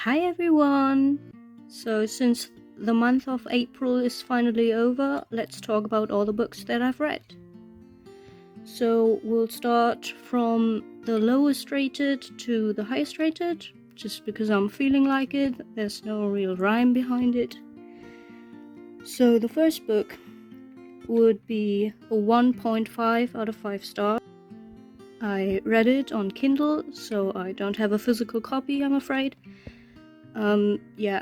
Hi everyone! So since the month of April is finally over, let's talk about all the books that I've read. So we'll start from the lowest rated to the highest rated, just because I'm feeling like it. There's no real rhyme behind it. So the first book would be a 1.5 out of 5 stars. I read it on Kindle, so I don't have a physical copy, I'm afraid. Yeah,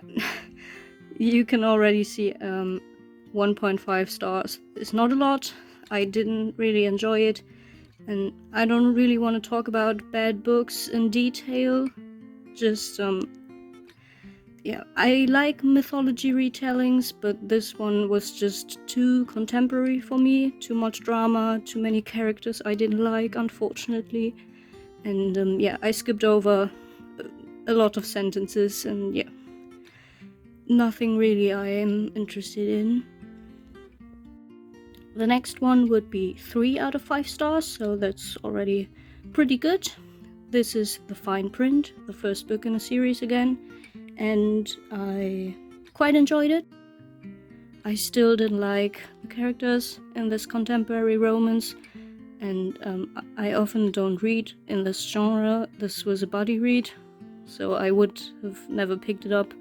you can already see 1.5 stars. It's not a lot. I didn't really enjoy it, and I don't really want to talk about bad books in detail. Just, yeah, I like mythology retellings, but this one was just too contemporary for me. Too much drama, too many characters I didn't like, unfortunately. And yeah, I skipped over a lot of sentences, and yeah, nothing really I am interested in. The next one would be 3 out of 5 stars, so that's already pretty good. This is The Fine Print, the first book in a series again, and I quite enjoyed it. I still didn't like the characters in this contemporary romance, and I often don't read in this genre. This was a buddy read, so I would have never picked it up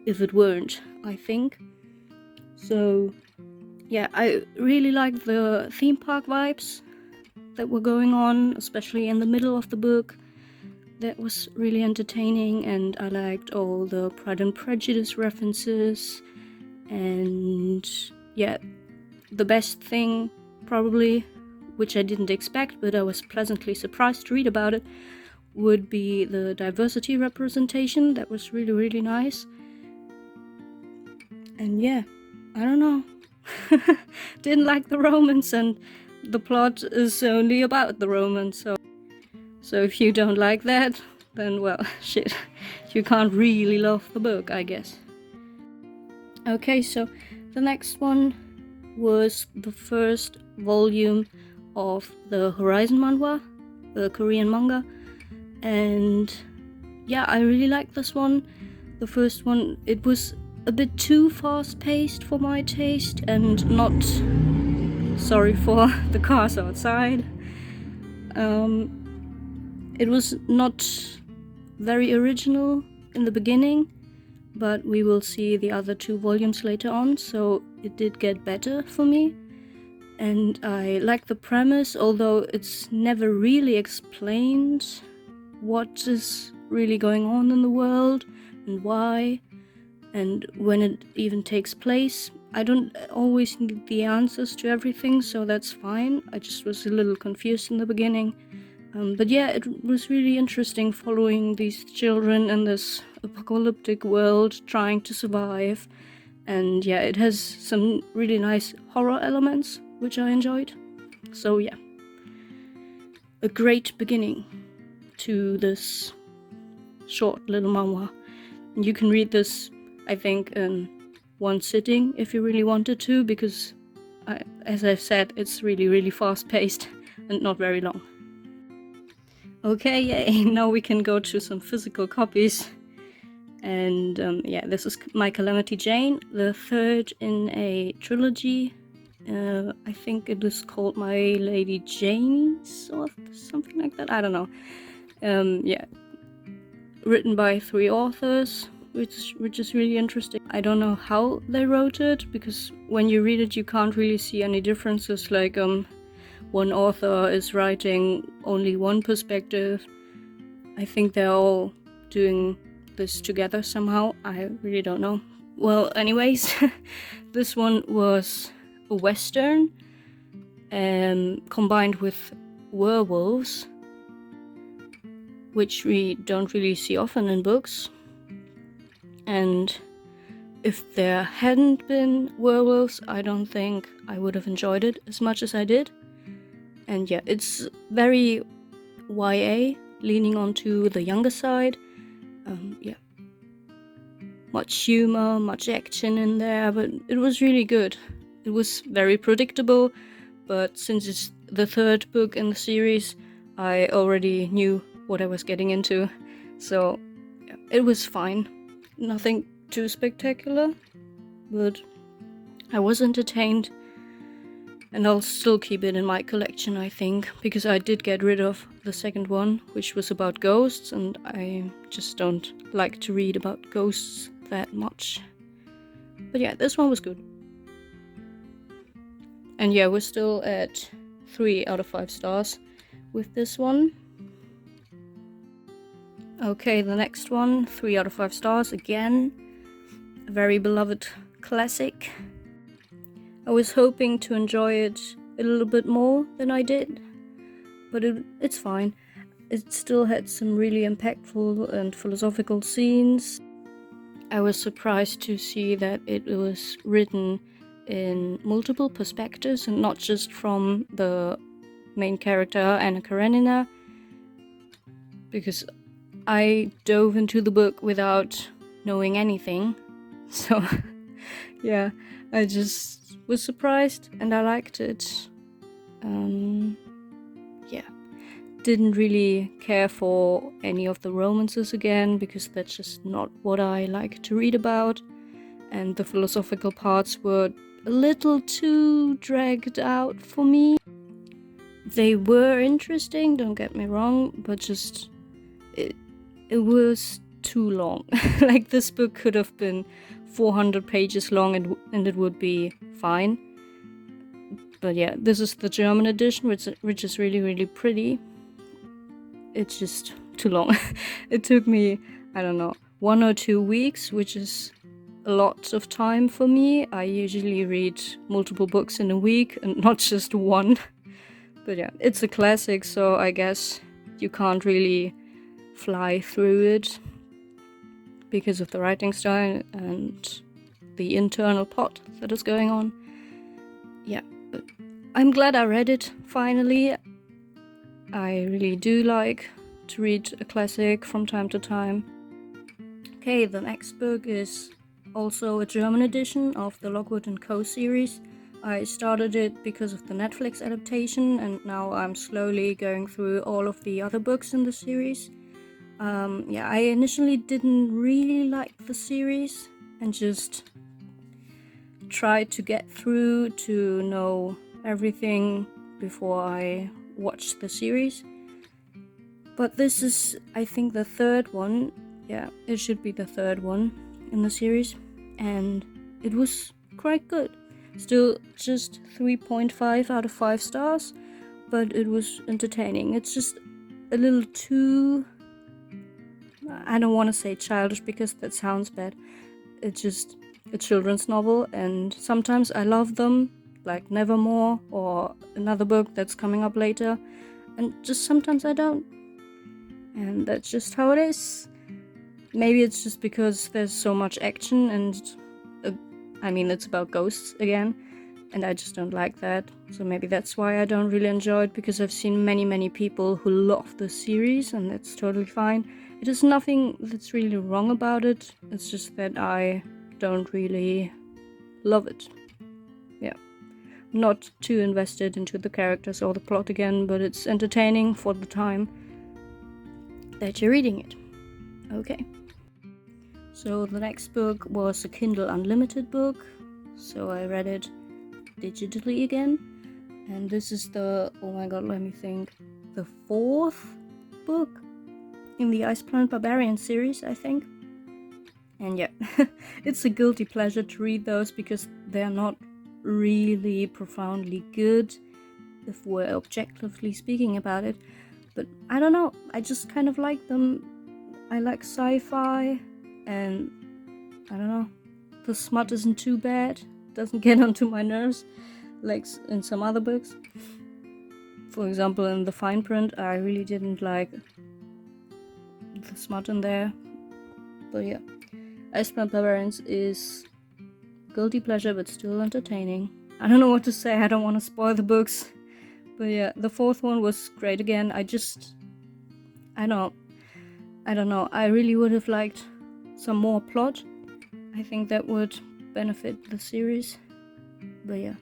if it weren't, I think. So yeah, I really liked the theme park vibes that were going on, especially in the middle of the book. That was really entertaining, and I liked all the Pride and Prejudice references. And yeah, the best thing probably, which I didn't expect but I was pleasantly surprised to read about it, would be the diversity representation. That was really, really nice. And yeah, I don't know. Didn't like the romance, and the plot is only about the romance, so if you don't like that, then well, shit, you can't really love the book, I guess. Okay, so the next one was the first volume of the Horizon manhwa, the Korean manga, and yeah, I really liked this one. The first one, it was a bit too fast-paced for my taste, and not... Sorry for the cars outside. It was not very original in the beginning, but we will see the other 2 volumes later on, so it did get better for me. And I like the premise, although it's never really explained what is really going on in the world and why, and when it even takes place. I don't always need the answers to everything, so that's fine. I just was a little confused in the beginning. But yeah, it was really interesting following these children in this apocalyptic world trying to survive. And yeah, it has some really nice horror elements, which I enjoyed. So yeah, a great beginning to this short little manhwa. You can read this, I think, in one sitting if you really wanted to, because as I've said, it's really, really fast-paced and not very long. Okay, yay, now we can go to some physical copies. And yeah, this is my Calamity Jane, the third in a trilogy. I think it is called My Lady Jane's or something like that, I don't know. Yeah, written by 3 authors, which is really interesting. I don't know how they wrote it, because when you read it you can't really see any differences, like one author is writing only one perspective. I think they're all doing this together somehow. I really don't know. Well, anyways, this one was a western combined with werewolves, which we don't really see often in books. And if there hadn't been werewolves, I don't think I would have enjoyed it as much as I did. And yeah, it's very YA, leaning onto the younger side. Yeah, much humor, much action in there, but it was really good. It was very predictable, but since it's the 3rd book in the series, I already knew what I was getting into. So yeah, it was fine. Nothing too spectacular, but I was entertained. And I'll still keep it in my collection, I think, because I did get rid of the second one, which was about ghosts, and I just don't like to read about ghosts that much. But yeah, this one was good. And yeah, we're still at 3 out of 5 stars with this one. Okay, the next one, 3 out of 5 stars again. A very beloved classic. I was hoping to enjoy it a little bit more than I did, but it's fine. It still had some really impactful and philosophical scenes. I was surprised to see that it was written in multiple perspectives and not just from the main character Anna Karenina, because I dove into the book without knowing anything. So yeah, I just was surprised and I liked it. Yeah, didn't really care for any of the romances again, because that's just not what I like to read about, and the philosophical parts were a little too dragged out for me. They were interesting, don't get me wrong, but just it was too long. Like, this book could have been 400 pages long and it would be fine. But yeah, this is the German edition, which is really, really pretty. It's just too long. It took me, I don't know, 1 or 2 weeks, which is a lot of time for me. I usually read multiple books in a week and not just one. But yeah, it's a classic, so I guess you can't really fly through it because of the writing style and the internal plot that is going on. Yeah, but I'm glad I read it finally. I really do like to read a classic from time to time. Okay, the next book is also a German edition of the Lockwood Co series. I started it because of the Netflix adaptation, and now I'm slowly going through all of the other books in the series. Yeah, I initially didn't really like the series and just tried to get through to know everything before I watched the series. But this is, I think, the third one. Yeah, it should be the third one in the series, and it was quite good. Still just 3.5 out of 5 stars, but it was entertaining. It's just a little too, I don't want to say childish because that sounds bad. It's just a children's novel, and sometimes I love them, like Nevermore or another book that's coming up later, and just sometimes I don't. And that's just how it is. Maybe it's just because there's so much action and I mean, it's about ghosts again, and I just don't like that. So maybe that's why I don't really enjoy it, because I've seen many people who love the series, and that's totally fine. It is nothing that's really wrong about it. It's just that I don't really love it. Yeah. Not too invested into the characters or the plot again, but it's entertaining for the time that you're reading it. Okay. So the next book was a Kindle Unlimited book, so I read it digitally again. And this is the, oh my god, let me think, the 4th book in the Ice Planet Barbarian series, I think. And yeah, it's a guilty pleasure to read those because they're not really profoundly good, if we're objectively speaking about it. But I don't know, I just kind of like them. I like sci-fi, and I don't know, the smut isn't too bad, doesn't get onto my nerves like in some other books. For example, in the fine print, I really didn't like the smut in there. But yeah, Ice Planet Barbarians is guilty pleasure, but still entertaining. I don't know what to say, I don't want to spoil the books. But yeah, the 4th one was great again. I don't know, I really would have liked some more plot. I think that would benefit the series. But yeah,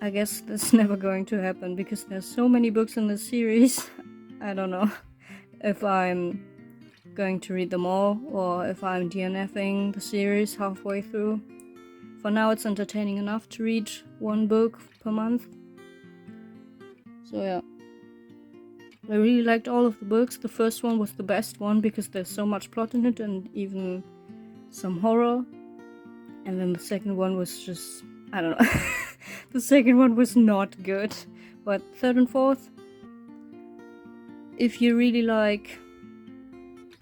I guess that's never going to happen because there's so many books in the series. I don't know if I'm going to read them all, or if I'm DNFing the series halfway through. For now, it's entertaining enough to read one book per month. So yeah, I really liked all of the books. The first one was the best one because there's so much plot in it and even some horror. And then the second one was just, I don't know. The second one was not good. But third and fourth, if you really like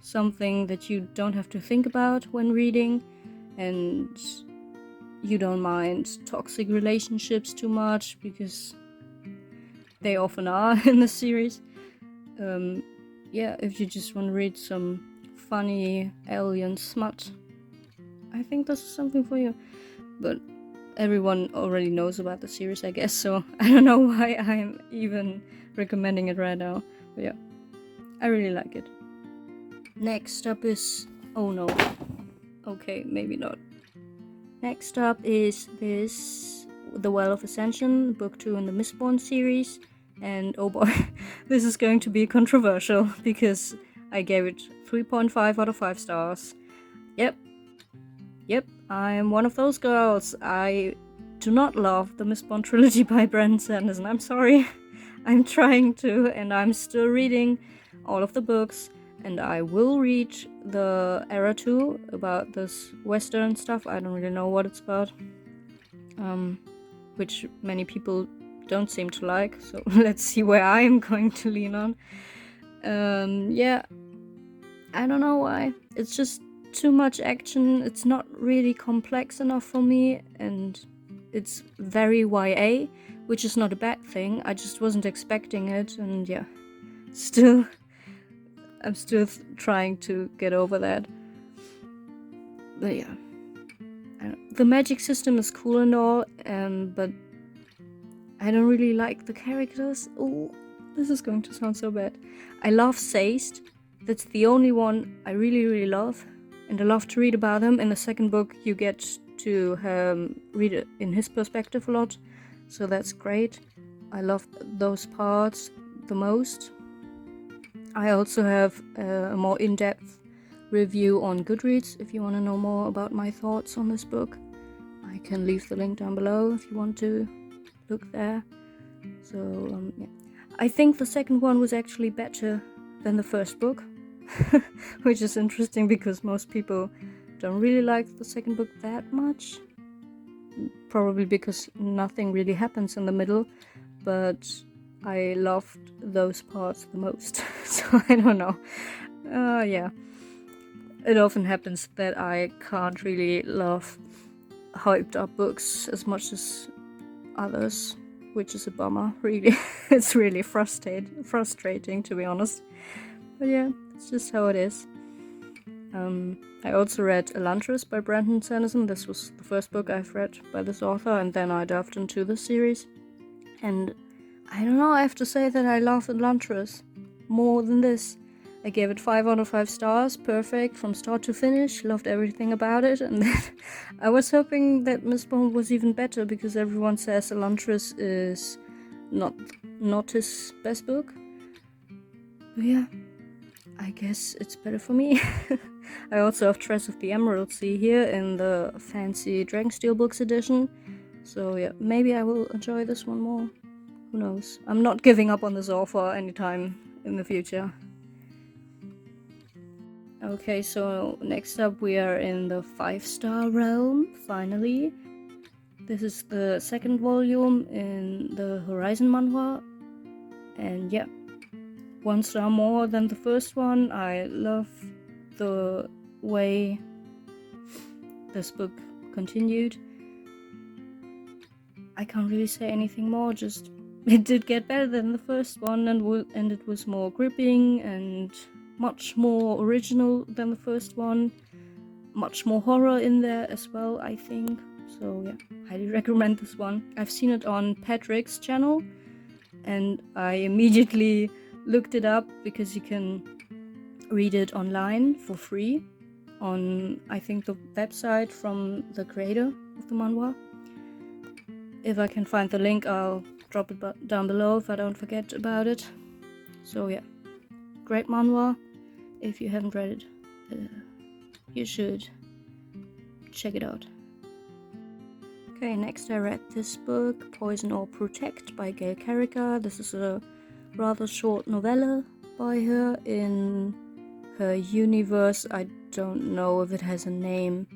something that you don't have to think about when reading, and you don't mind toxic relationships too much, because they often are in the series. Yeah, if you just want to read some funny alien smut, I think this is something for you. But everyone already knows about the series, I guess, so I don't know why I'm even recommending it right now. But yeah, I really like it. Next up is... oh no. Okay, maybe not. Next up is this, The Well of Ascension, book 2 in the Mistborn series. And oh boy, this is going to be controversial because I gave it 3.5 out of 5 stars. Yep, I'm one of those girls. I do not love the Mistborn trilogy by Brandon Sanderson. I'm sorry. I'm trying to, and I'm still reading all of the books. And I will read the Era 2 about this Western stuff. I don't really know what it's about. Which many people don't seem to like. So let's see where I am going to lean on. Yeah. I don't know why. It's just too much action. It's not really complex enough for me. And it's very YA, which is not a bad thing. I just wasn't expecting it. And yeah. I'm still trying to get over that. But yeah. The magic system is cool and all, but I don't really like the characters. Oh, this is going to sound so bad. I love Seist. That's the only one I really, really love. And I love to read about him. In the second book, you get to read it in his perspective a lot. So that's great. I love those parts the most. I also have a more in-depth review on Goodreads if you want to know more about my thoughts on this book. I can leave the link down below if you want to look there. So, yeah. I think the second one was actually better than the first book, which is interesting because most people don't really like the second book that much. Probably because nothing really happens in the middle, but I loved those parts the most. So I don't know. Yeah. It often happens that I can't really love hyped up books as much as others, which is a bummer, really. It's really frustrating, to be honest. But yeah, it's just how it is. I also read Elantris by Brandon Sanderson. This was the first book I've read by this author, and then I delved into the series. And I don't know, I have to say that I love Elantris more than this. I gave it 5 out of 5 stars, perfect from start to finish, loved everything about it, and then I was hoping that Mistborn was even better because everyone says Elantris is not his best book. But yeah, I guess it's better for me. I also have Tress of the Emerald Sea here in the fancy Dragonsteel Books edition, so yeah, maybe I will enjoy this one more. Who knows? I'm not giving up on this author anytime in the future. Okay, so next up we are in the 5-star realm, finally. This is the second volume in the Horizon manhwa, and yeah, 1 star more than the first one. I love the way this book continued. I can't really say anything more, just it did get better than the first one, and it was more gripping and much more original than the first one. Much more horror in there as well, I think. So yeah, highly recommend this one. I've seen it on Patrick's channel, and I immediately looked it up because you can read it online for free on, I think, the website from the creator of the manhwa. If I can find the link, I'll drop it down below if I don't forget about it. So yeah, great manhwa. If you haven't read it, you should check it out. Okay, next I read this book, Poison or Protect by Gail Carricker. This is a rather short novella by her in her universe. I don't know if it has a name,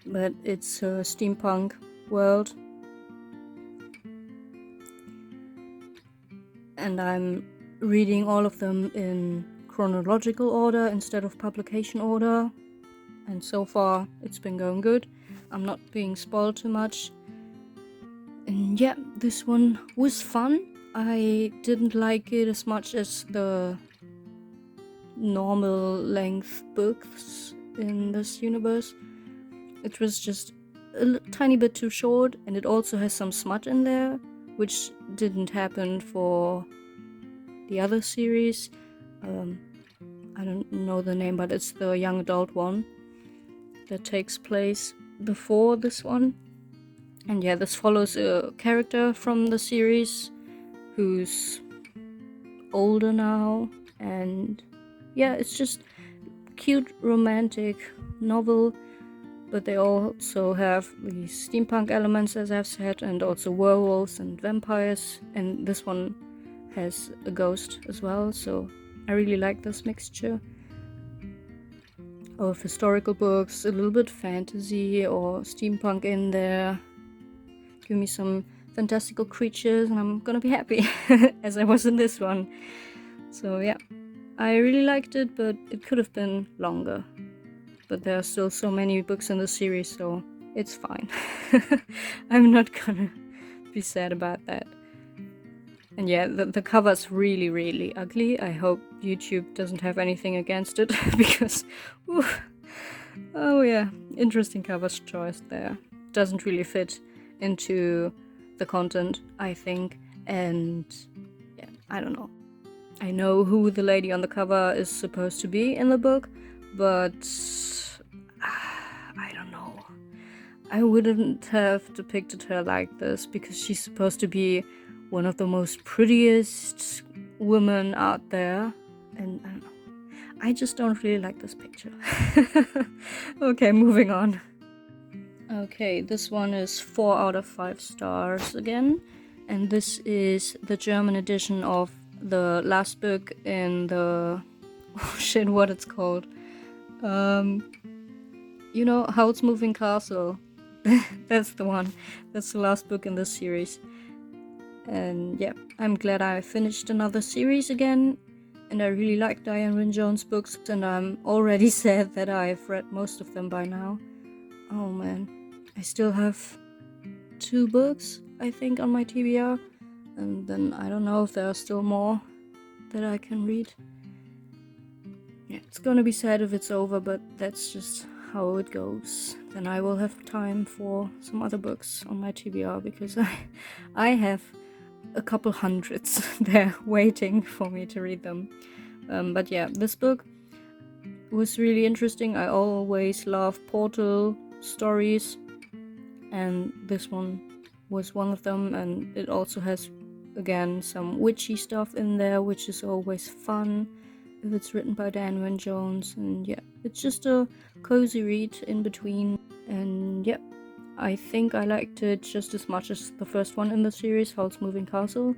but it's a steampunk world. And I'm reading all of them in chronological order instead of publication order. And so far, it's been going good. I'm not being spoiled too much. And yeah, this one was fun. I didn't like it as much as the normal length books in this universe. It was just a tiny bit too short, and it also has some smut in there, which didn't happen for the other series. I don't know the name, but it's the young adult one that takes place before this one. And yeah, this follows a character from the series who's older now, and yeah, it's just cute romantic novel, but they also have these steampunk elements, as I've said, and also werewolves and vampires, and this one has a ghost as well, so I really like this mixture of historical books, a little bit fantasy or steampunk in there. Give me some fantastical creatures and I'm gonna be happy, as I was in this one. So yeah, I really liked it, but it could have been longer. But there are still so many books in the series, so it's fine. I'm not gonna be sad about that. And yeah, the cover's really, really ugly. I hope YouTube doesn't have anything against it, because, oh yeah, interesting cover choice there. Doesn't really fit into the content, I think, and yeah, I don't know. I know who the lady on the cover is supposed to be in the book, but I don't know. I wouldn't have depicted her like this, because she's supposed to be one of the most prettiest women out there, and I don't know. I just don't really like this picture. Okay, moving on. Okay, this one is 4 out of 5 stars again, and this is the German edition of the last book in the... oh shit, what it's called. You know, Howl's Moving Castle. That's the one. That's the last book in this series. And yeah, I'm glad I finished another series again, and I really like Diane Wynne Jones books, and I'm already sad that I've read most of them by now. Oh man, I still have 2 books, I think, on my TBR, and then I don't know if there are still more that I can read. Yeah, it's gonna be sad if it's over, but that's just how it goes. Then I will have time for some other books on my TBR, because I have a couple hundreds there waiting for me to read them. But yeah, this book was really interesting. I always love portal stories, and this one was one of them, and it also has, again, some witchy stuff in there, which is always fun if it's written by Diane Wynne Jones. And yeah, it's just a cozy read in between, and yeah, I think I liked it just as much as the first one in the series, Howl's Moving Castle,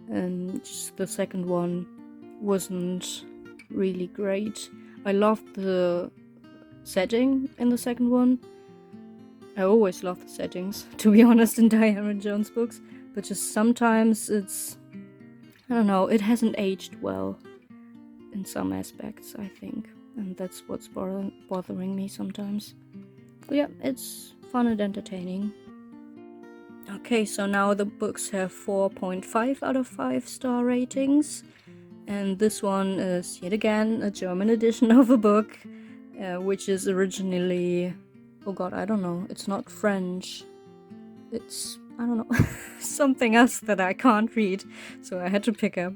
and just the second one wasn't really great. I loved the setting in the second one. I always love the settings, to be honest, in Diane Wynne Jones books, but just sometimes it's, I don't know, it hasn't aged well in some aspects, I think, and that's what's bothering me sometimes. But yeah, it's fun and entertaining. Okay, so now the books have 4.5 out of 5 star ratings, and this one is yet again a German edition of a book, which is originally, oh god, I don't know, it's not French, it's, I don't know, something else that I can't read, so I had to pick up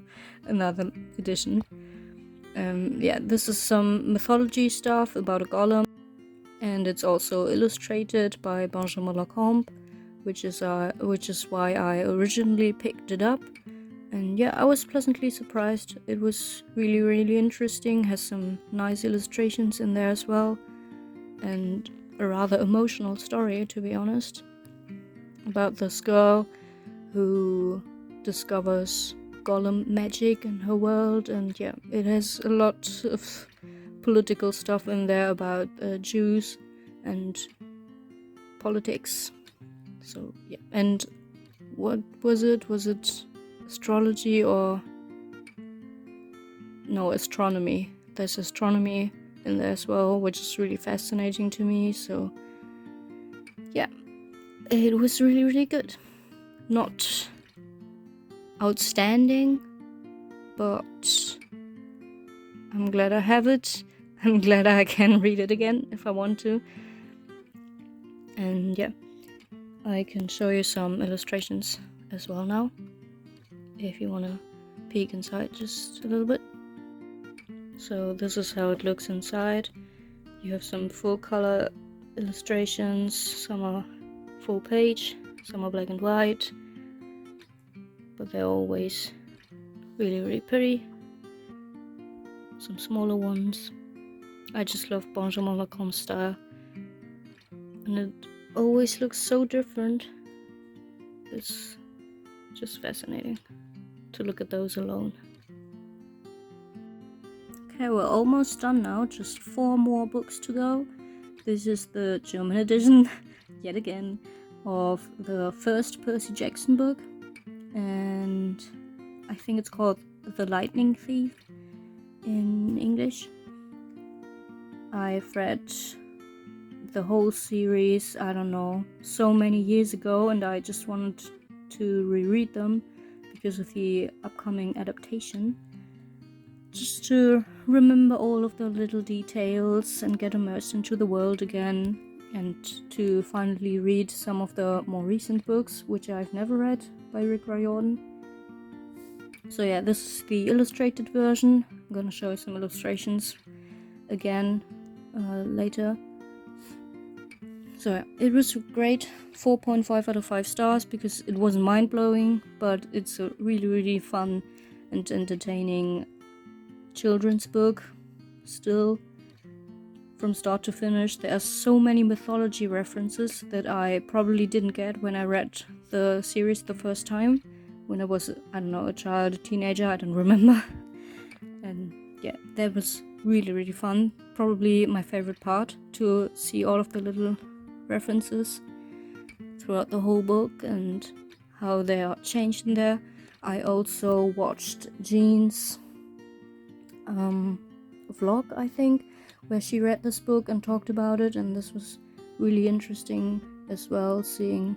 another edition. Yeah, this is some mythology stuff about a golem, and it's also illustrated by Benjamin Lacombe, which is why I originally picked it up. And yeah, I was pleasantly surprised. It was really, really interesting, has some nice illustrations in there as well, and a rather emotional story, to be honest, about this girl who discovers Golem magic in her world. And yeah, it has a lot of political stuff in there about Jews and politics. So yeah, and what was it? Was it astrology or no, astronomy? There's astronomy in there as well, which is really fascinating to me. So yeah, it was really, really good. Not outstanding, but I'm glad I have it. I'm glad I can read it again if I want to. And yeah, I can show you some illustrations as well now, if you want to peek inside just a little bit. So this is how it looks inside. You have some full color illustrations, some are full page, some are black and white, but they're always really, really pretty. Some smaller ones. I just love Benjamin Lacombe style, and it always looks so different. It's just fascinating to look at those alone. Okay, we're almost done now, just 4 more books to go. This is the German edition, yet again, of the first Percy Jackson book, and I think it's called The Lightning Thief in English. I've read the whole series, I don't know, so many years ago, and I just wanted to reread them because of the upcoming adaptation, just to remember all of the little details and get immersed into the world again, and to finally read some of the more recent books, which I've never read, by Rick Riordan. So yeah, this is the illustrated version. I'm gonna show you some illustrations again later. So yeah, it was great. 4.5 out of 5 stars because it wasn't mind-blowing, but it's a really, really fun and entertaining children's book still, from start to finish. There are so many mythology references that I probably didn't get when I read the series the first time, when I was, I don't know, a child, a teenager, I don't remember. And yeah, that was really, really fun. Probably my favorite part, to see all of the little references throughout the whole book and how they are changed in there. I also watched Jean's vlog, I think, where she read this book and talked about it, and this was really interesting as well, seeing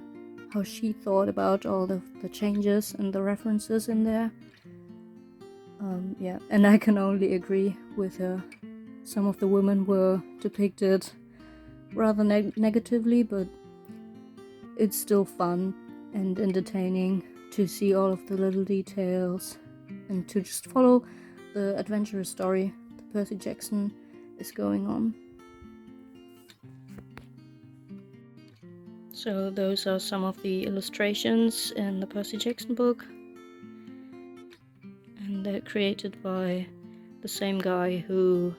how she thought about all the changes and the references in there. Yeah, and I can only agree with her. Some of the women were depicted rather negatively, but it's still fun and entertaining to see all of the little details and to just follow the adventurous story that Percy Jackson is going on. So those are some of the illustrations in the Percy Jackson book, and they're created by the same guy who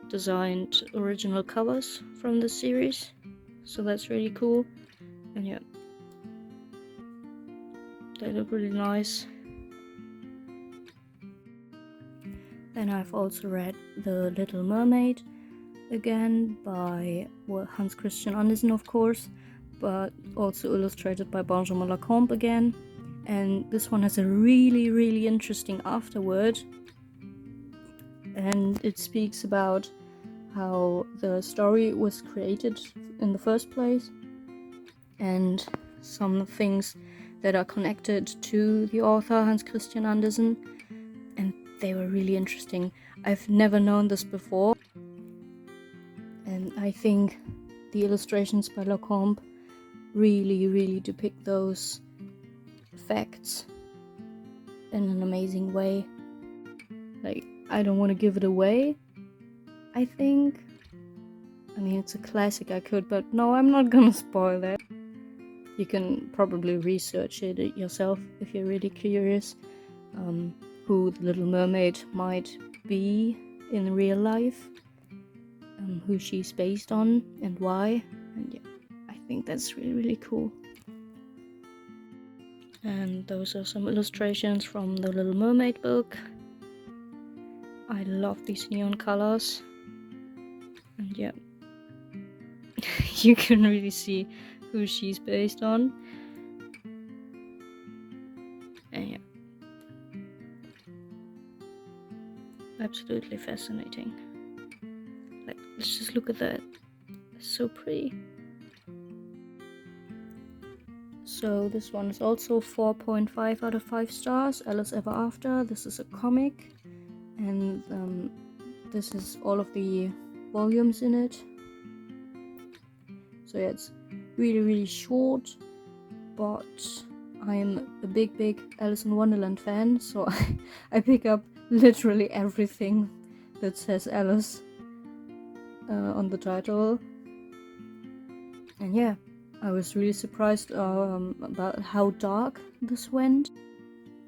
designed original covers from the series, so that's really cool. And yeah, they look really nice. Then I've also read The Little Mermaid again by Hans Christian Andersen, of course, but also illustrated by Benjamin Lacombe again. And this one has a really, really interesting afterword, and it speaks about how the story was created in the first place and some things that are connected to the author Hans Christian Andersen, and they were really interesting. I've never known this before, and I think the illustrations by Lacombe really, really depict those facts in an amazing way. Like, I don't want to give it away, I think. I mean, it's a classic, I could, but no, I'm not gonna spoil that. You can probably research it yourself if you're really curious, who the Little Mermaid might be in real life, who she's based on and why. And yeah, I think that's really, really cool. And those are some illustrations from the Little Mermaid book. I love these neon colors. And yeah, you can really see who she's based on. And yeah, absolutely fascinating. Like, let's just look at that. It's so pretty. So this one is also 4.5 out of 5 stars. Alice Ever After. This is a comic, and this is all of the volumes in it. So yeah, it's really, really short, but I'm a big Alice in Wonderland fan, so I pick up literally everything that says Alice on the title. And yeah, I was really surprised about how dark this went.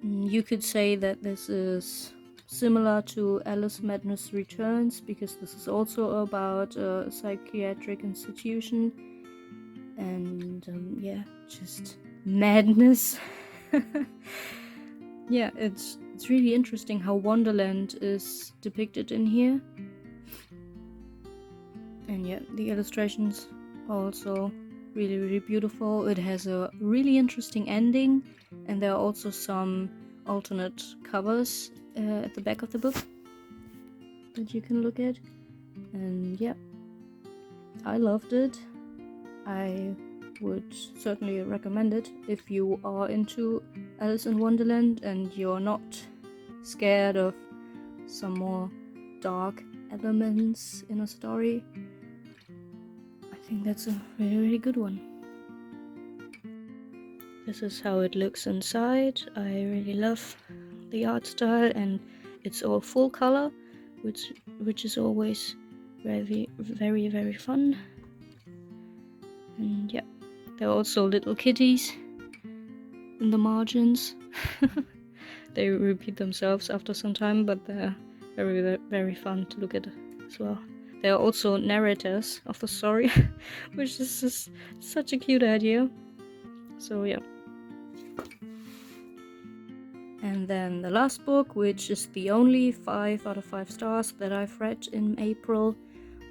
You could say that this is similar to Alice Madness Returns, because this is also about a psychiatric institution, and yeah, just madness. Yeah, it's really interesting how Wonderland is depicted in here. And yeah, the illustrations are also really, really beautiful. It has a really interesting ending, and there are also some alternate covers at the back of the book that you can look at. And yeah, I loved it. I would certainly recommend it if you are into Alice in Wonderland and you're not scared of some more dark elements in a story. I think that's a really, really good one. This is how it looks inside. I really love the art style, and it's all full color, which is always very, very, very fun. And yeah, there are also little kitties in the margins. They repeat themselves after some time, but they're very, very fun to look at as well. There are also narrators of the story, which is just such a cute idea. So yeah. And then the last book, which is the only 5 out of 5 stars that I've read in April,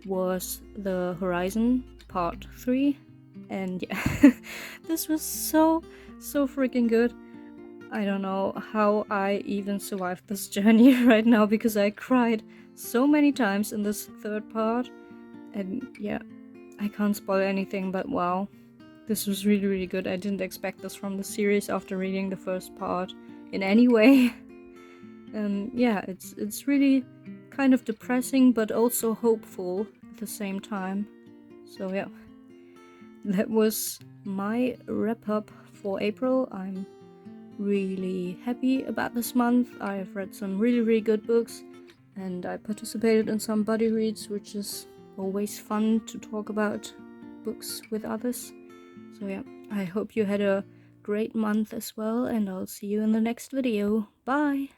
was The Horizon Part 3. And yeah, this was so freaking good. I don't know how I even survived this journey right now, because I cried so many times in this third part. And yeah, I can't spoil anything, but wow, this was really, really good. I didn't expect this from the series after reading the first part in any way. And yeah, it's really kind of depressing, but also hopeful at the same time. So yeah, that was my wrap up for April. I'm really happy about this month. I've read some really, really good books, and I participated in some buddy reads, which is always fun to talk about books with others. So yeah, I hope you had a great month as well, and I'll see you in the next video. Bye!